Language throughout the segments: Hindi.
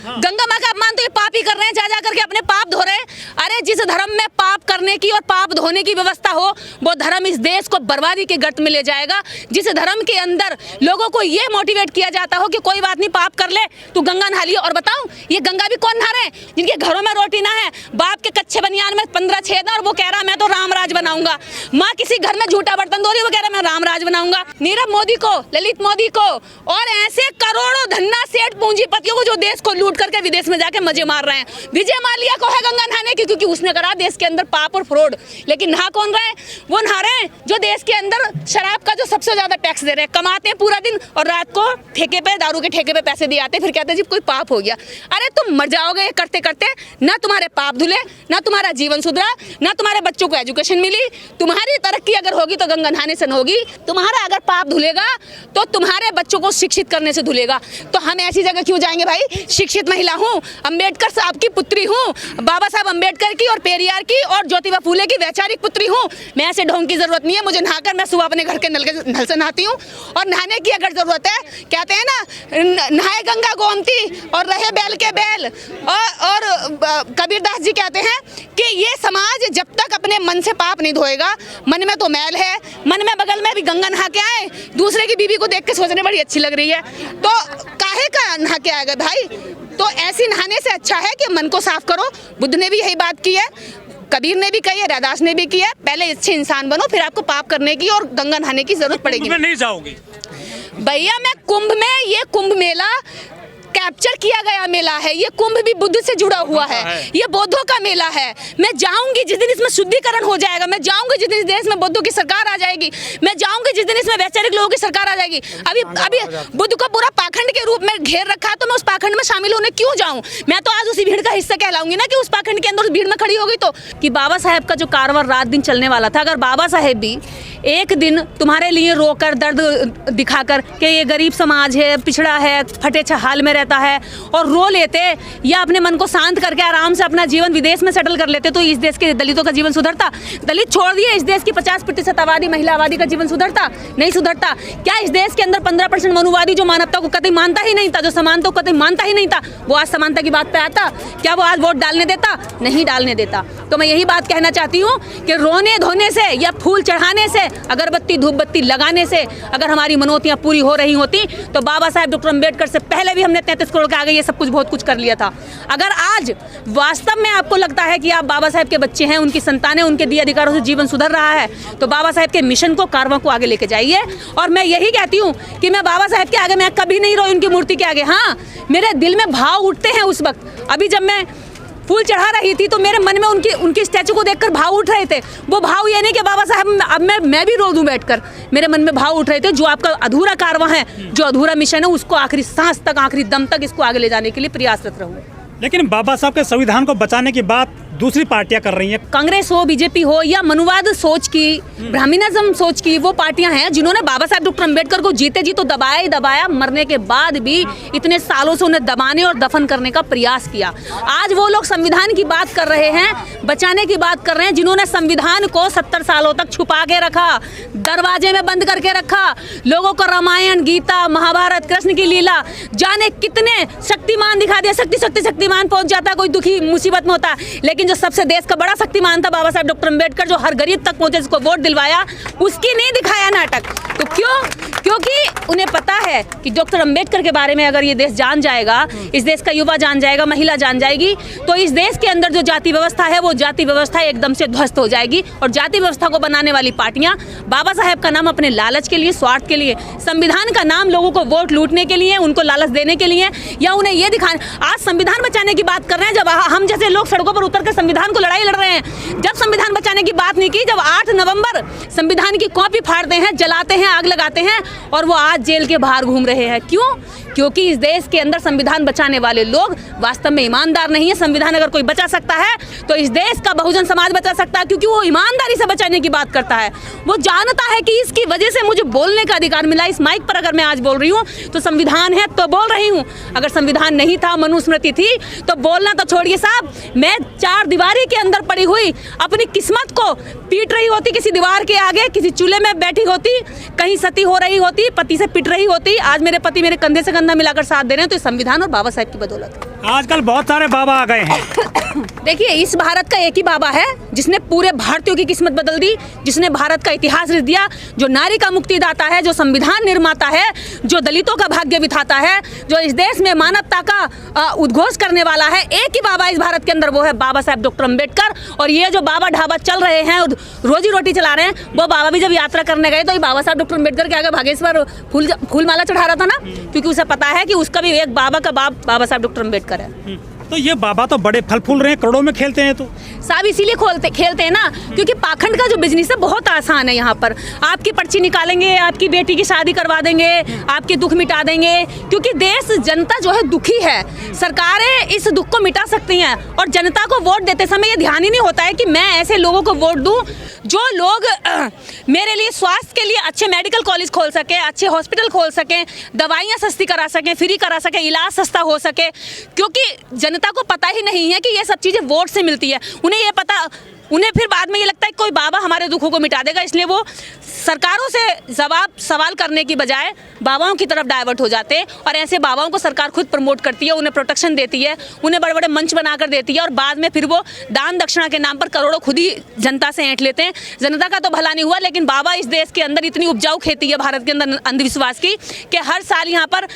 गंगा माँ का अपमान तो ये पाप ही कर रहे हैं, जा करके अपने पाप धो रहे हैं। अरे जिस धर्म में पाप करने की और पाप धोने की व्यवस्था हो वो धर्म इस देश को बर्बादी के गर्त में ले जाएगा। जिस धर्म के अंदर लोगों को ये मोटिवेट किया जाता हो कि कोई बात नहीं, पाप कर ले, तू गंगा नहा लियो। और बताऊं, ये गंगा भी कौन नहा रहे हैं? जिनके घरों में रोटी ना है, बाप के कच्चे बनियान में 15 छेद और वो कह रहा मैं तो रामराज बनाऊंगा। माँ किसी घर में झूठा बर्तन धो रही, वो कह रहा मैं रामराज बनाऊंगा। नीरव मोदी को, ललित मोदी को और ऐसे करोड़ों धन्ना सेठ पूंजीपतियों को जो देश को लूट करके विदेश में जाके मजे मार रहे हैं। विजय माल्या को है गंगा नहाने की, क्योंकि उसने करा देश के अंदर पाप और फ्रॉड। लेकिन नहा कौन रहे हैं? वो नहा रहे हैं जो देश के अंदर शराब का जो सबसे ज्यादा टैक्स दे रहे हैं, कमाते हैं पूरा दिन और रात को ठेके पे, दारू के ठेके पे पैसे दिए आते, फिर कहते हैं जी कोई पाप हो गया। अरे तुम मर जाओगे करते करते, ना तुम्हारे पाप धुले, ना तुम्हारा जीवन सुधरा, ना तुम्हारे बच्चों को एजुकेशन मिली। तुम्हारी तरक्की अगर होगी तो गंगा नहाने से न होगी। तुम्हारा अगर पाप धुलेगा तो तुम्हारे बच्चों को शिक्षित करने से धुलेगा। तो हम ऐसी जगह क्यों जाएंगे भाई? शिक्षित महिला हूँ, अम्बेडकर साहब की पुत्री हूँ, बाबा साहब अम्बेडकर की और पेरियार की और ज्योतिबा फूले की वैचारिक पुत्री हूँ। मैं ऐसे ढोंग की जरूरत नहीं है। मुझे नहाकर, मैं सुबह अपने घर के नल से नहाती हूँ। और नहाने की अगर जरूरत है, कहते हैं ना, नहाए गंगा गोमती और रहे बैल के बैल। और कबीरदास जी कहते हैं कि ये समाज जब तक अपने मन से पाप नहीं धोएगा, मन में तो मैल है, मन में बगल में भी गंगा नहा के आए, दूसरे की बीवी को देख के सोचने बड़ी अच्छी लग रही है, तो काहे का नहा के आएगा भाई? तो ऐसी नहाने से अच्छा है कि मन को साफ करो। बुद्ध ने भी यही बात की है, कबीर ने भी कही है, रैदास ने भी की है, पहले अच्छे इंसान बनो, फिर आपको पाप करने की और गंगा नहाने की जरूरत पड़ेगी। मैं नहीं जाऊंगी भैया, मैं कुंभ में, ये कुंभ मेला कैप्चर किया गया मेला है। ये कुंभ भी बुद्ध से जुड़ा हुआ है, ये बौद्धों का मेला है। मैं जाऊंगी जिस दिन इसमें शुद्धिकरण हो जाएगा, मैं जाऊंगी जिस दिन देश में बौद्धों की सरकार आ जाएगी, मैं जाऊंगी जिस दिन इसमें वैचारिक लोगों की सरकार आ जाएगी। अभी बुद्ध को पूरा पाखंड के रूप में घेर रखा है, तो मैं उस पाखंड में शामिल होने क्यों जाऊं? मैं तो आज उसी भीड़ का हिस्सा कहलाऊंगी ना, कि उस पाखंड के अंदर उस भीड़ में खड़ी हो गई। तो कि बाबा साहेब का जो कारवां रात दिन चलने वाला था, अगर बाबा साहेब भी एक दिन तुम्हारे लिए रोकर, दर्द दिखाकर कि ये गरीब समाज है, पिछड़ा है, फटे हाल में रहता है, और रो लेते या अपने मन को शांत करके आराम से अपना जीवन विदेश में सेटल कर लेते, तो इस देश के दलितों का जीवन सुधरता? दलित छोड़ दिए, इस देश की 50% आबादी, महिला आबादी का जीवन सुधरता? नहीं सुधरता। क्या इस देश के अंदर 15% मनुवादी जो मानवता को कतई मानता ही नहीं था, जो समानता को कतई मानता ही नहीं था, वो आज समानता की बात पे आता? क्या वो आज वोट डालने देता? नहीं डालने देता। तो मैं यही बात कहना चाहती हूँ कि रोने धोने से या फूल चढ़ाने से, अगरबत्ती धूप बत्ती लगाने से अगर हमारी मनोतियाँ पूरी हो रही होती तो बाबा साहेब डॉक्टर अम्बेडकर से पहले भी हमने 33 करोड़ के आगे ये सब कुछ बहुत कुछ कर लिया था। अगर आज वास्तव में आपको लगता है कि आप बाबा साहेब के बच्चे हैं, उनकी संतानें, उनके दिए अधिकारों से जीवन सुधर रहा है, तो बाबा साहेब के मिशन को, कारवां को आगे लेके जाइए। और मैं यही कहती हूँ कि मैं बाबा साहेब के आगे मैं कभी नहीं रोई, उनकी मूर्ति के आगे। हाँ, मेरे दिल में भाव उठते हैं उस वक्त। अभी जब मैं फूल चढ़ा रही थी तो मेरे मन में उनकी स्टैचू को देखकर भाव उठ रहे थे। वो भाव ये नहीं कि बाबा साहब अब मैं भी रो दूं बैठकर, मेरे मन में भाव उठ रहे थे। जो आपका अधूरा कारवां है, जो अधूरा मिशन है, उसको आखिरी सांस तक, आखिरी दम तक इसको आगे ले जाने के लिए प्रयासरत रहूं। लेकिन बाबा साहब के संविधान को बचाने की बात दूसरी पार्टियां कर रही हैं। कांग्रेस हो, बीजेपी हो, या मनुवाद सोच की, ब्राह्मणिज्म सोच की वो पार्टियां हैं जिन्होंने बाबा साहब डॉक्टर अम्बेडकर को जीते जी तो दबाया ही दबाया, मरने के बाद भी इतने सालों से उन्हें दबाने और दफन करने का प्रयास किया। आज वो लोग संविधान की बात कर रहे हैं, बचाने की बात कर रहे हैं, जिन्होंने संविधान को 70 सालों तक छुपा के रखा, दरवाजे में बंद करके रखा। लोगों को रामायण, गीता, महाभारत, कृष्ण की लीला, जाने कितने शक्तिमान दिखा दिया। शक्तिमान पहुंच जाता, कोई दुखी मुसीबत में होता, लेकिन जो सबसे देश का बड़ा शक्तिमान था बाबा साहब डॉक्टर अम्बेडकर, जो हर गरीब तक पहुंचे, जिसको वोट दिलवाया, उसकी नहीं दिखाया नाटक। तो क्यों? क्योंकि उन्हें पता है कि डॉक्टर अम्बेडकर के बारे में अगर ये देश जान जाएगा, इस देश का युवा जान जाएगा, महिला जान जाएगी, तो इस देश के अंदर जो जाति व्यवस्था है, वो जाति व्यवस्था एकदम से ध्वस्त हो जाएगी। और जाति व्यवस्था को बनाने वाली पार्टियां बाबा साहेब का नाम अपने लालच के लिए, स्वार्थ के लिए, संविधान का नाम लोगों को वोट लूटने के लिए, उनको लालच देने के लिए, या उन्हें ये दिखाने, आज संविधान बचाने की बात कर रहे हैं, जब हम जैसे लोग सड़कों पर उतर कर संविधान को लड़ाई लड़ रहे हैं। जब संविधान बचाने की बात नहीं की, जब 8 नवंबर संविधान की कॉपी फाड़ते हैं, जलाते हैं, आग लगाते हैं, और वो आज जेल के बाहर घूम रहे हैं। क्यों? क्योंकि इस देश के अंदर संविधान बचाने वाले लोग वास्तव में ईमानदार नहीं है। संविधान अगर कोई बचा सकता है तो इस देश का बहुजन समाज बचा सकता है, क्योंकि वो ईमानदारी से बचाने की बात करता है। वो जानता है कि इसकी वजह से मुझे बोलने का अधिकार मिला। इस माइक पर अगर मैं आज बोल रही हूँ तो संविधान है तो बोल रही हूँ। अगर संविधान नहीं था, मनुस्मृति थी, तो बोलना तो छोड़िए साहब, मैं 4 दीवारी के अंदर पड़ी हुई अपनी किस्मत को पीट रही होती, किसी दीवार के आगे, किसी चूल्हे में बैठी होती, कहीं सती हो रही होती, पति से पिट रही होती। आज मेरे पति मेरे कंधे से कंधा मिलाकर साथ दे रहे हैं तो संविधान और बाबा साहेब की बदौलत है। आजकल बहुत सारे बाबा आ गए हैं। देखिए, इस भारत का एक ही बाबा है जिसने पूरे भारतीयों की किस्मत बदल दी, जिसने भारत का इतिहास लिख दिया, जो नारी का मुक्तिदाता है, जो संविधान निर्माता है, जो दलितों का भाग्य बिठाता है, जो इस देश में मानवता का उद्घोष करने वाला है। एक ही बाबा इस भारत के अंदर, वो है बाबा साहेब डॉक्टर अम्बेडकर। और ये जो बाबा ढाबा चल रहे हैं, रोजी रोटी चला रहे हैं, वो बाबा भी जब यात्रा करने गए तो ये बाबा साहब डॉक्टर अम्बेडकर के आगे भागेश्वर फूल माला चढ़ा रहा था ना, क्योंकि उसे पता है कि उसका भी एक बाबा का बाप बाबा साहब डॉक्टर अम्बेडकर है। तो ये बाबा तो बड़े फल फूल रहे हैं, करोड़ों में खेलते हैं। तो साहब इसीलिए खेलते हैं ना, क्योंकि पाखंड का जो बिजनेस है बहुत आसान है। यहाँ पर आपकी पर्ची निकालेंगे, आपकी बेटी की शादी करवा देंगे, आपके दुख मिटा देंगे, क्योंकि देश जनता जो है दुखी है। सरकारें इस दुख को मिटा सकती हैं और जनता को वोट देते समय ये ध्यान ही नहीं होता है कि मैं ऐसे लोगों को वोट दूं जो लोग मेरे लिए स्वास्थ्य के लिए अच्छे मेडिकल कॉलेज खोल सके, अच्छे हॉस्पिटल खोल सकें, दवाइयाँ सस्ती करा सकें, फ्री करा सकें, इलाज सस्ता हो सके। क्योंकि जनता को पता ही नहीं है कि ये सब चीज़ें वोट से मिलती है। उन्हें फिर बाद में ये लगता है कि कोई बाबा हमारे दुखों को मिटा देगा, इसलिए वो सरकारों से सवाल करने की बजाय बाबाओं की तरफ डाइवर्ट हो जाते हैं। और ऐसे बाबाओं को सरकार खुद प्रमोट करती है, उन्हें प्रोटेक्शन देती है, उन्हें बड़े बड़े मंच बनाकर देती है और बाद में फिर वो दान दक्षिणा के नाम पर करोड़ों खुद ही जनता से ऐंठ लेते हैं। जनता का तो भला नहीं हुआ, लेकिन बाबा इस देश के अंदर इतनी उपजाऊ खेती है भारत के अंदर अंधविश्वास की, कि हर साल यहाँ पर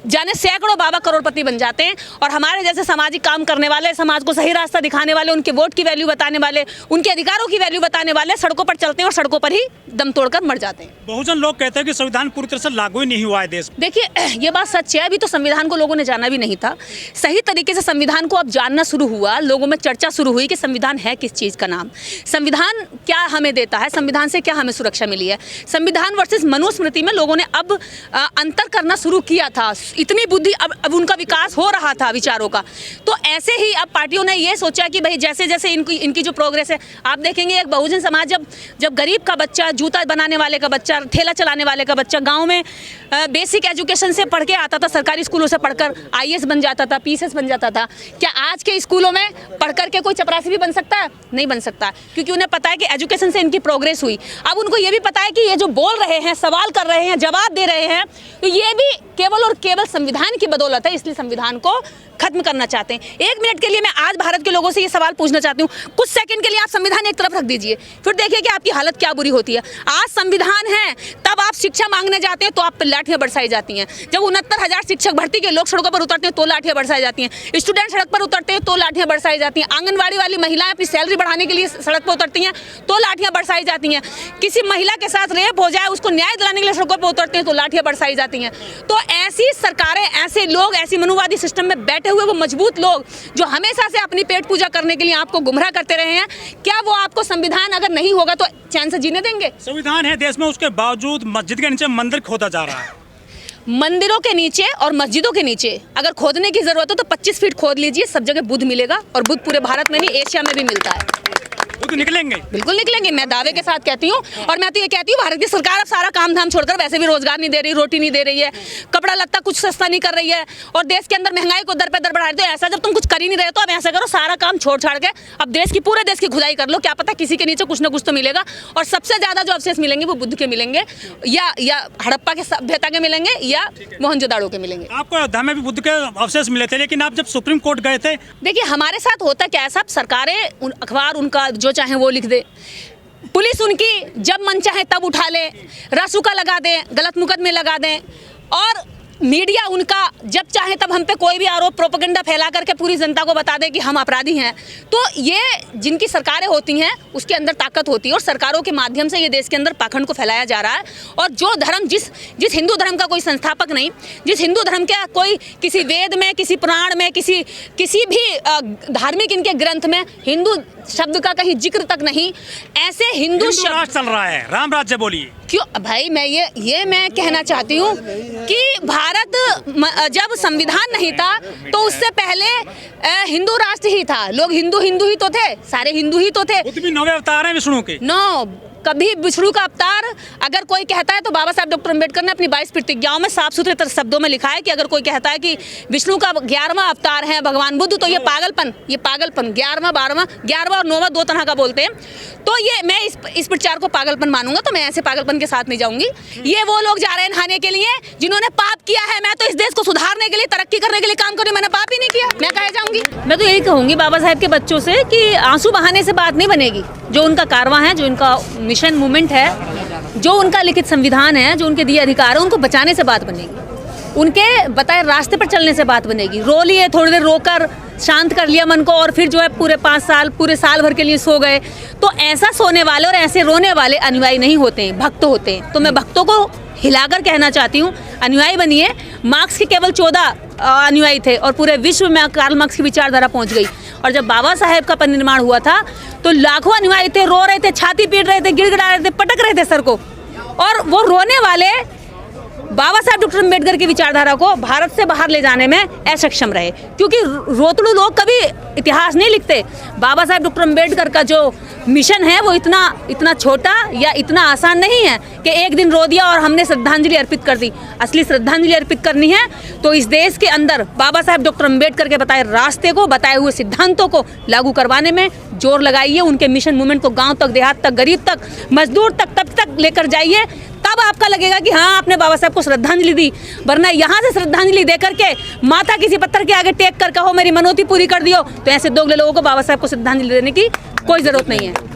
जाने सैकड़ों बाबा करोड़पति बन जाते हैं। और हमारे जैसे सामाजिक काम करने वाले, समाज को सही रास्ता दिखाने वाले, उनके वोट की वैल्यू बताने वाले, उनके अधिकारों की वैल्यू बताने वाले सड़कों पर चलते हैं और सड़कों पर ही दम तोड़कर मर जाते हैं। बहुजन लोग कहते हैं कि संविधान पूरी तरह से लागू ही नहीं हुआ है देश। देखिए, ये बात सच है, अभी तो संविधान को लोगों ने जाना भी नहीं था सही तरीके से। संविधान को अब जानना शुरू हुआ, लोगों में चर्चा शुरू हुई कि संविधान है किस चीज़ का नाम, संविधान क्या हमें देता है, संविधान से क्या हमें सुरक्षा मिली है। संविधान वर्सेस मनुस्मृति में लोगों ने अब अंतर करना शुरू किया था। इतनी बुद्धि अब उनका विकास हो रहा था विचारों का। तो ऐसे ही अब पार्टियों ने ये सोचा कि भाई जैसे जैसे इनकी जो प्रोग्रेस है, आप देखेंगे एक बहुजन समाज जब गरीब का बच्चा, जूता बनाने वाले का बच्चा, ठेला चलाने वाले का बच्चा गांव में बेसिक एजुकेशन से पढ़ के आता था, सरकारी स्कूलों से पढ़कर आईएएस बन जाता था, पीएसएस बन जाता था। क्या आज के स्कूलों में पढ़ करके कोई चपरासी भी बन सकता है? नहीं बन सकता, क्योंकि उन्हें पता है कि एजुकेशन से इनकी प्रोग्रेस हुई। अब उनको ये भी पता है कि ये जो बोल रहे हैं, सवाल कर रहे हैं, जवाब दे रहे हैं, तो ये भी केवल और केवल संविधान की बदौलत है। इसलिए संविधान को खत्म करना चाहते हैं। एक मिनट के लिए मैं आज भारत के लोगों से ये सवाल पूछना चाहती हूँ, कुछ सेकंड के लिए आप संविधान एक तरफ रख दीजिए, फिर देखिए कि आपकी हालत क्या बुरी होती है। आज संविधान है, तब आप शिक्षा मांगने जाते हैं तो आप पर लाठियां बरसाई जाती हैं। जब 69,000 शिक्षक भर्ती के लोग सड़कों पर उतरते हैं तो लाठियां बरसाई जाती हैं। स्टूडेंट सड़क पर उतरते हैं तो लाठियां बरसाई जाती हैं। आंगनबाड़ी वाली महिलाएं अपनी सैलरी बढ़ाने के लिए सड़क पर उतरती हैं तो लाठियां बरसाई जाती हैं। किसी महिला के साथ रेप हो जाए, उसको न्याय दिलाने के लिए सड़कों पर उतरते हैं तो लाठियां बरसाई जाती हैं। तो ऐसी सरकारें, ऐसे लोग, ऐसी मनुवादी सिस्टम में बैठे हुए वो मजबूत लोग जो हमेशा से अपनी पेट पूजा करने के लिए आपको गुमराह करते रहे हैं, क्या वो आपको संविधान अगर नहीं होगा तो चैन से जीने देंगे? संविधान है देश में, उसके बावजूद मस्जिद के नीचे मंदिर खोदा जा रहा है। मंदिरों के नीचे और मस्जिदों के नीचे अगर खोदने की जरूरत हो तो 25 फीट खोद लीजिए, सब जगह बुद्ध मिलेगा। और बुद्ध पूरे भारत में नहीं, एशिया में भी मिलता है। बुद्ध निकलेंगे, बिल्कुल निकलेंगे, मैं दावे के साथ कहती हूँ। और मैं तो ये कहती हूँ, भारत की सरकार अब सारा काम धाम छोड़कर वैसे भी रोजगार नहीं दे रही, रोटी नहीं दे रही है, कपड़ा लत्ता कुछ सस्ता नहीं कर रही है, और देश के अंदर महंगाई को दर पे दर बढ़ा रही है। तो ऐसा जब तुम कुछ कर ही नहीं रहे तो अब ऐसा करो, सारा काम छोड़ छाड़ के अब पूरे देश की खुदाई कर लो। क्या पता किसी के नीचे कुछ ना कुछ तो मिलेगा। और सबसे ज्यादा जो अवशेष मिलेंगे वो बुद्ध के मिलेंगे, या हड़प्पा के सभ्यता के मिलेंगे, या मोहनजोदाड़ो के मिलेंगे। आपको अयोध्या में भी बुद्ध के अवशेष मिले थे, लेकिन आप जब सुप्रीम कोर्ट गए थे, देखिए हमारे साथ होता क्या है साहब, सरकारें अखबार उनका जो चाहे वो लिख दे, पुलिस उनकी जब मन चाहे तब उठा ले, रासुका लगा दें, गलत मुकदमे लगा दें, और मीडिया उनका जब चाहे तब हम पे कोई भी आरोप प्रोपेगेंडा फैला करके पूरी जनता को बता दे कि हम अपराधी हैं। तो ये जिनकी सरकारें होती हैं उसके अंदर ताकत होती है, और सरकारों के माध्यम से ये देश के अंदर पाखंड को फैलाया जा रहा है। और जो धर्म जिस हिंदू धर्म का कोई संस्थापक नहीं, जिस हिंदू धर्म का कोई किसी वेद में, किसी पुराण में, किसी भी धार्मिक इनके ग्रंथ में हिंदू शब्द का कहीं जिक्र तक नहीं, ऐसे हिंदू शब्द चल रहा है, राम राज्य बोलिए। क्यों भाई, मैं ये मैं कहना चाहती हूँ कि भारत जब संविधान नहीं था तो उससे पहले हिंदू राष्ट्र ही था, लोग हिंदू ही तो थे, सारे हिंदू ही तो थे। बुद्ध भी 9वें अवतार हैं विष्णु के। 9 कभी विष्णु का अवतार अगर कोई कहता है तो बाबा साहब डॉक्टर अम्बेडकर ने अपनी 22 प्रतिज्ञाओं में साफ सुथरे शब्दों में लिखा है कि अगर कोई कहता है कि विष्णु का 11वां अवतार है भगवान बुद्ध, तो ये पागलपन 11वां 12वां 11वां और 9वां दो तरह का बोलते हैं। तो ये मैं इस प्रचार को पागलपन मानूंगा, तो मैं ऐसे पागलपन के साथ नहीं जाऊंगी। ये वो लोग जा रहे हैं नहाने के लिए जिन्होंने पाप किया है। मैं तो इस देश को सुधारने के लिए, तरक्की करने के लिए काम करूँ, मैंने पाप ही नहीं किया, मैं कहे जाऊंगी। मैं तो यही कहूंगी बाबा साहब के बच्चों से कि आंसू बहाने से बात नहीं बनेगी। जो उनका कारवां है, जो उनका मिशन मूवमेंट है, जो उनका लिखित संविधान है, जो उनके दिए अधिकार है, उनको बचाने से बात बनेगी। उनके बताए रास्ते पर चलने से बात बनेगी। रो लिए, थोड़ी देर रोकर शांत कर लिया मन को, और फिर जो है पूरे 5 साल, पूरे साल भर के लिए सो गए। तो ऐसा सोने वाले और ऐसे रोने वाले अनुयायी नहीं होते हैं, भक्त होते हैं। तो मैं भक्तों को हिलाकर कहना चाहती हूँ, अनुयायी बनिए। मार्क्स के केवल 14 अनुयायी थे और पूरे विश्व में कार्ल मार्क्स की विचारधारा पहुँच गई। और जब बाबा साहेब का परिनिर्माण हुआ था तो लाखों अनुयायी थे, रो रहे थे, छाती पीट रहे थे, गिड़गिड़ा रहे थे, पटक रहे थे सर को। और वो रोने वाले बाबा साहब डॉक्टर अम्बेडकर की विचारधारा को भारत से बाहर ले जाने में असक्षम रहे, क्योंकि रोतड़ू लोग कभी इतिहास नहीं लिखते। बाबा साहब डॉक्टर अम्बेडकर का जो मिशन है वो इतना छोटा या इतना आसान नहीं है कि एक दिन रो दिया और हमने श्रद्धांजलि अर्पित कर दी। असली श्रद्धांजलि अर्पित करनी है तो इस देश के अंदर बाबा साहब डॉक्टर अम्बेडकर के बताए रास्ते को, बताए हुए सिद्धांतों को लागू करवाने में जोर लगाइए। उनके मिशन मूवमेंट को गाँव तक, देहात तक, गरीब तक, मजदूर तक, तब तक लेकर जाइए। तब आपका लगेगा कि हाँ, आपने बाबा साहब को श्रद्धांजलि दी। वरना यहाँ से श्रद्धांजलि दे करके माथा किसी पत्थर के आगे टेक कर कहो मेरी मनोती पूरी कर दियो, तो ऐसे दोगले लोगों को बाबा साहब को श्रद्धांजलि देने की कोई जरूरत नहीं है।